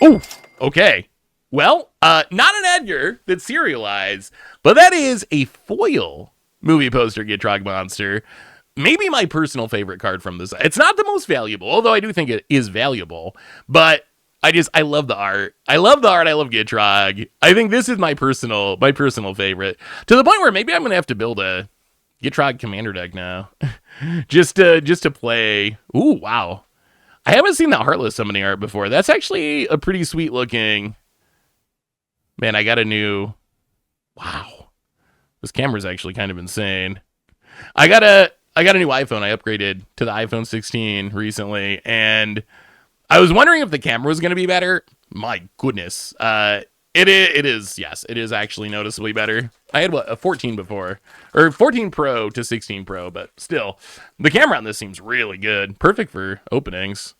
Oh, okay. Well, not an Edgar that's serialized, but that is a foil movie poster Gitrog Monster. Maybe my personal favorite card from this. It's not the most valuable, although I do think it is valuable, but I love the art. I love Gitrog. I think this is my personal favorite, to the point where maybe I'm going to have to build a Gitrog commander deck now. just to play. Ooh, wow. I haven't seen that Heartless summoning art before. That's actually a pretty sweet looking. Man, I got a new. Wow. This camera's actually kind of insane. I got a new iPhone. I upgraded to the iPhone 16 recently, and I was wondering if the camera was going to be better. My goodness. It is, yes, it is actually noticeably better. I had a 14 before, or 14 Pro to 16 Pro, but still, the camera on this seems really good. Perfect for openings.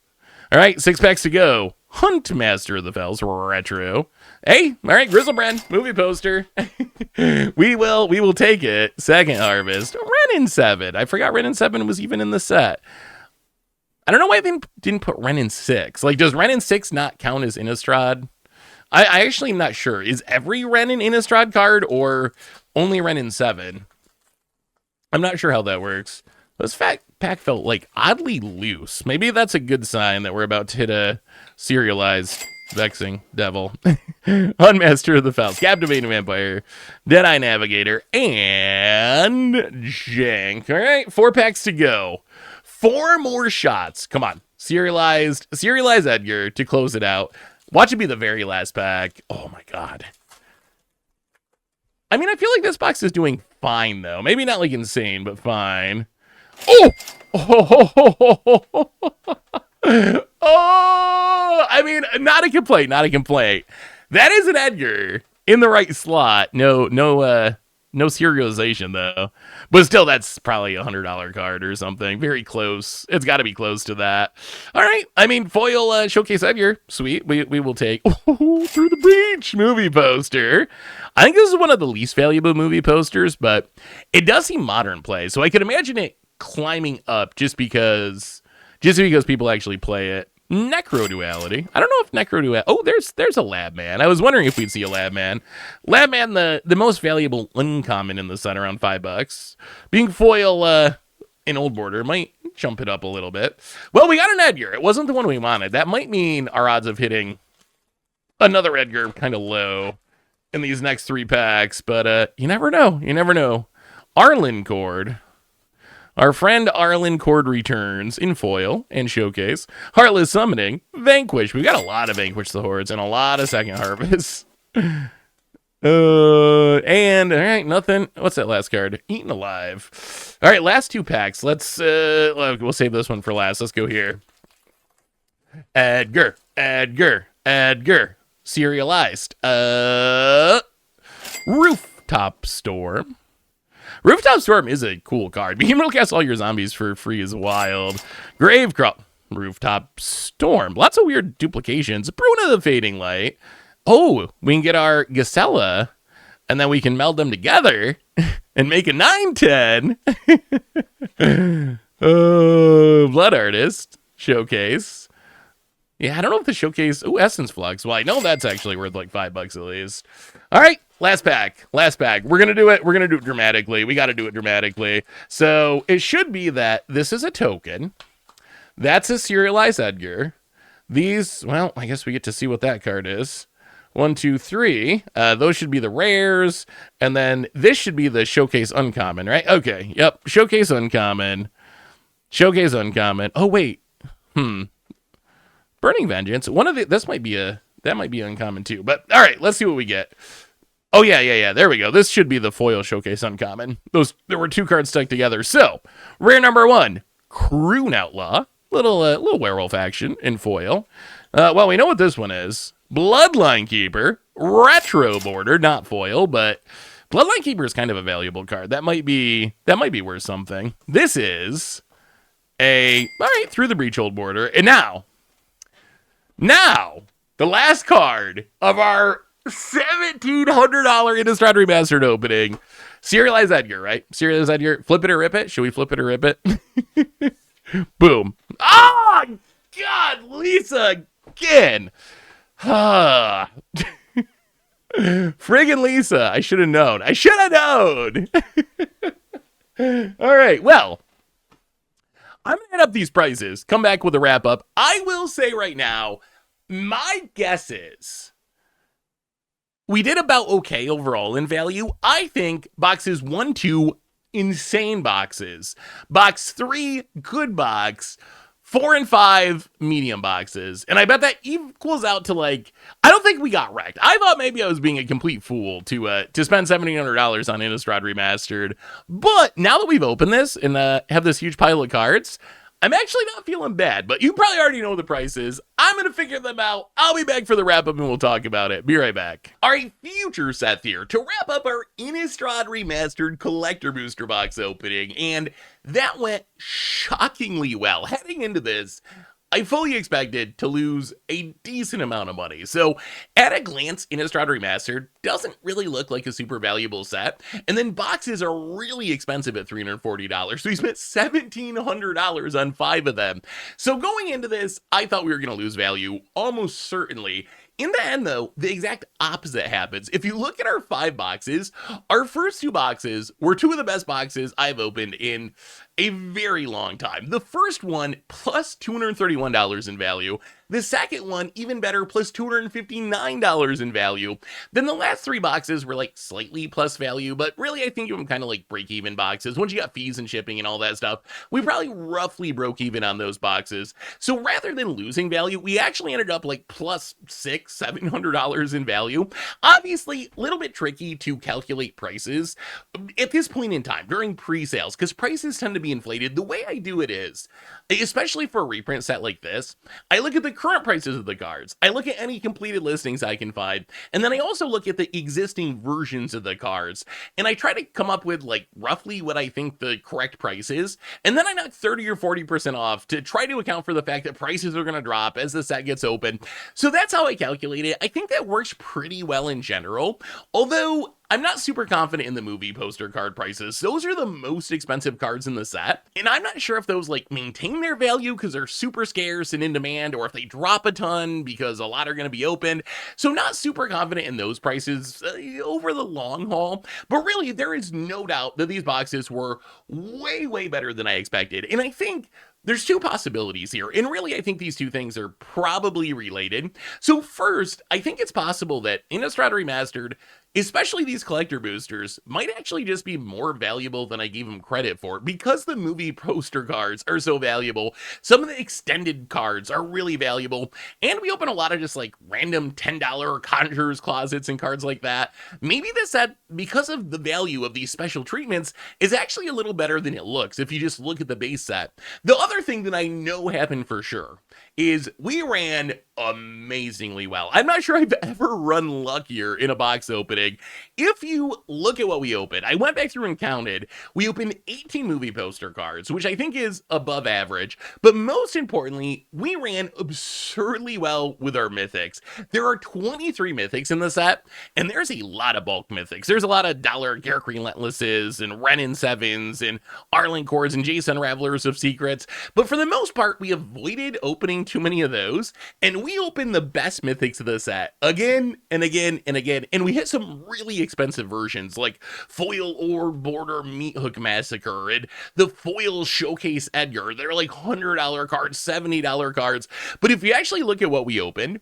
All right, 6 packs to go. Hunt Master of the Fells Retro. Hey, all right, Grizzlebrand movie poster. we will take it. Second Harvest. Renin 7. I forgot Renin 7 was even in the set. I don't know why they didn't put Renin 6. Like, does Renin 6 not count as Innistrad? I actually am not sure. Is every Renin Innistrad card or only Renin 7? I'm not sure how that works. This pack felt like oddly loose. Maybe that's a good sign that we're about to hit a serialized Vexing Devil. Unmaster of the Fells, Captivating Vampire, Deadeye Navigator, and Jank. All right, 4 packs to go. 4 more shots. Come on. Serialized Edgar to close it out. Watch it be the very last pack. Oh my god. I mean, I feel like this box is doing fine though. Maybe not like insane, but fine. Oh! Oh! I mean, not a complaint. That is an Edgar in the right slot. No serialization though. But still, that's probably a $100 card or something. Very close. It's got to be close to that. All right. I mean, foil showcase Edgar. Sweet. We will take Through the Breach movie poster. I think this is one of the least valuable movie posters, but it does seem modern play. So I could imagine it climbing up just because people actually play it. Necro Duality. I don't know if Necro Duality. Oh, there's a Lab Man. I was wondering if we'd see a Lab Man. Lab Man, the most valuable uncommon in the set, around $5. Being foil in Old Border might jump it up a little bit. Well, we got an Edgar. It wasn't the one we wanted. That might mean our odds of hitting another Edgar kind of low in these next 3 packs, but you never know. Arlen Cord. Our friend Arlen Cord returns in foil and showcase. Heartless Summoning, Vanquish. We've got a lot of Vanquish the Hordes and a lot of Second Harvest. And all right, nothing. What's that last card? Eaten Alive. All right, last 2 packs. Let's, we'll save this one for last. Let's go here. Edgar. Serialized. Rooftop Storm. Rooftop Storm is a cool card. You can real cast all your zombies for free is wild. Gravecrawl. Rooftop Storm. Lots of weird duplications. Bruna the Fading Light. Oh, we can get our Gisela, and then we can meld them together and make a 9/10. Blood Artist Showcase. Yeah, I don't know if the showcase. Oh, Essence Flux. Well, I know that's actually worth like $5 at least. All right, last pack. We're gonna do it. We're gonna do it dramatically. We got to do it dramatically. So it should be that this is a token. That's a serialized Edgar. These, well, I guess we get to see what that card is. 1, 2, 3. Those should be the rares, and then this should be the showcase uncommon, right? Okay. Yep. Showcase uncommon. Oh wait. Burning Vengeance. That might be uncommon too. But all right, let's see what we get. Oh yeah. There we go. This should be the foil showcase uncommon. There were 2 cards stuck together. So rare number 1, Croon Outlaw, little werewolf action in foil. Well, we know what this one is. Bloodline Keeper, retro border, not foil, but Bloodline Keeper is kind of a valuable card. That might be worth something. This is all right, Through the Breach Old Border, and now, the last card of our $1,700 Innistrad Remastered opening. Serialized Edgar, right? Serialized Edgar. Flip it or rip it? Should we flip it or rip it? Boom. Oh, God, Lisa again. Friggin' Lisa. I should have known. All right, well, I'm going to add up these prices, come back with a wrap up. I will say right now, my guess is we did about okay overall in value. I think boxes 1, 2, insane boxes. Box 3, good box. 4 and 5, medium boxes. And I bet that equals out to like, I don't think we got wrecked. I thought maybe I was being a complete fool to spend $1,700 on Innistrad Remastered. But now that we've opened this and have this huge pile of cards, I'm actually not feeling bad, but you probably already know the prices. I'm going to figure them out. I'll be back for the wrap up and we'll talk about it. Be right back. All right, future Seth here to wrap up our Innistrad Remastered collector booster box opening. And that went shockingly well. Heading into this, I fully expected to lose a decent amount of money. So at a glance, Innistrad Remastered doesn't really look like a super valuable set. And then boxes are really expensive at $340. So we spent $1,700 on 5 of them. So going into this, I thought we were going to lose value almost certainly. In the end, though, the exact opposite happens. If you look at our 5 boxes, our first 2 boxes were 2 of the best boxes I've opened in a very long time. The first one, plus $231 in value. The second one, even better, plus $259 in value. Then the last 3 boxes were like slightly plus value, but really I think of them kind of like break-even boxes. Once you got fees and shipping and all that stuff, we probably roughly broke even on those boxes. So rather than losing value, we actually ended up like plus $700 in value. Obviously, a little bit tricky to calculate prices at this point in time during pre-sales, because prices tend to be inflated. The way I do it is, especially for a reprint set like this, I look at the current prices of the cards. I look at any completed listings I can find, and then I also look at the existing versions of the cards, and I try to come up with like roughly what I think the correct price is, and then I knock 30 or 40% off to try to account for the fact that prices are going to drop as the set gets open. So that's how I calculate it. I think that works pretty well in general, although I'm not super confident in the movie poster card prices. Those are the most expensive cards in the set, and I'm not sure if those like maintain their value because they're super scarce and in demand, or if they drop a ton because a lot are going to be opened. So not super confident in those prices over the long haul, but really there is no doubt that these boxes were way better than I expected. And I think there's two possibilities here, and really I think these two things are probably related. So first, I think it's possible that Innistrad Remastered, especially these collector boosters, might actually just be more valuable than I gave them credit for, because the movie poster cards are so valuable. Some of the extended cards are really valuable, and we open a lot of just like random $10 Conjurer's Closets and cards like that. Maybe this set, because of the value of these special treatments, is actually a little better than it looks if you just look at the base set. The other thing that I know happened for sure is we ran amazingly well. I'm not sure I've ever run luckier in a box opening. If you look at what we opened, I went back through and counted. We opened 18 movie poster cards, which I think is above average. But most importantly, we ran absurdly well with our mythics. There are 23 mythics in the set, and there's a lot of bulk mythics. There's a lot of Dollar Garrick Relentlesses and Renin 7s and Arlen Cores and Jason Ravelers of Secrets. But for the most part, we avoided opening too many of those, and we opened the best mythics of the set again and again and again, and we hit some really expensive versions like Foil Orb Border Meathook Massacre and the Foil Showcase Edgar. They're like $100 cards, $70 cards. But if you actually look at what we opened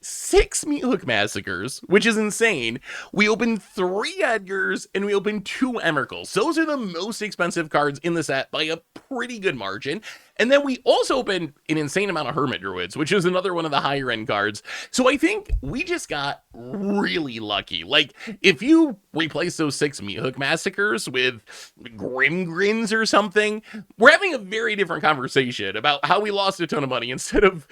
6 Meathook Massacres, which is insane. We opened 3 Edgars, and we opened 2 Emeralds. Those are the most expensive cards in the set by a pretty good margin. And then we also opened an insane amount of Hermit Druids, which is another one of the higher end cards. So I think we just got really lucky. Like, if you replace those 6 Meathook Massacres with Grim Grins or something, we're having a very different conversation about how we lost a ton of money instead of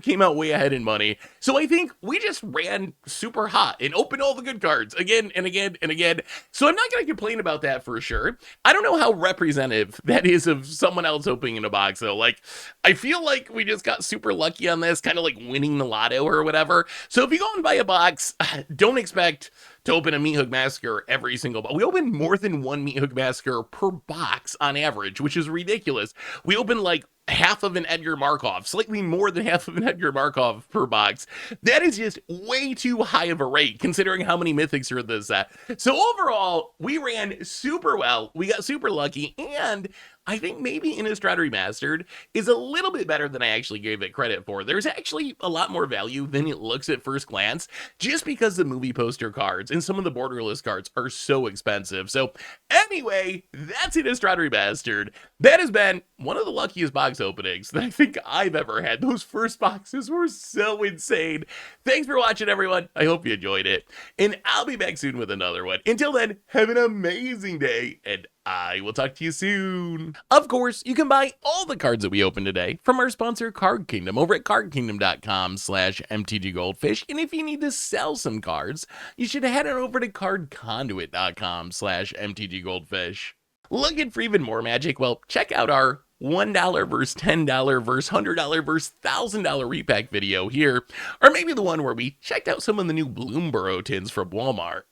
came out way ahead in money. So I think we just ran super hot and opened all the good cards again and again and again. So I'm not going to complain about that for sure. I don't know how representative that is of someone else opening in a box. So like, I feel like we just got super lucky on this, kind of like winning the lotto or whatever. So if you go and buy a box, don't expect to open a Meathook Massacre every single box. We open more than 1 Meathook Massacre per box on average, which is ridiculous. We open like half of an Edgar Markov, slightly more than half of an Edgar Markov per box. That is just way too high of a rate considering how many mythics are in this set. So overall, we ran super well. We got super lucky, and I think maybe Innistrad Remastered is a little bit better than I actually gave it credit for. There's actually a lot more value than it looks at first glance, just because the movie poster cards and some of the borderless cards are so expensive. So anyway, that's Innistrad Remastered. That has been one of the luckiest box openings that I think I've ever had. Those first boxes were so insane. Thanks for watching, everyone. I hope you enjoyed it, and I'll be back soon with another one. Until then, have an amazing day, and I will talk to you soon. Of course, you can buy all the cards that we opened today from our sponsor Card Kingdom over at cardkingdom.com/mtggoldfish. And if you need to sell some cards, you should head on over to cardconduit.com/mtggoldfish. Looking for even more magic? Well, check out our $1 versus $10 versus $100 versus $1,000 repack video here, or maybe the one where we checked out some of the new Bloomborough tins from Walmart.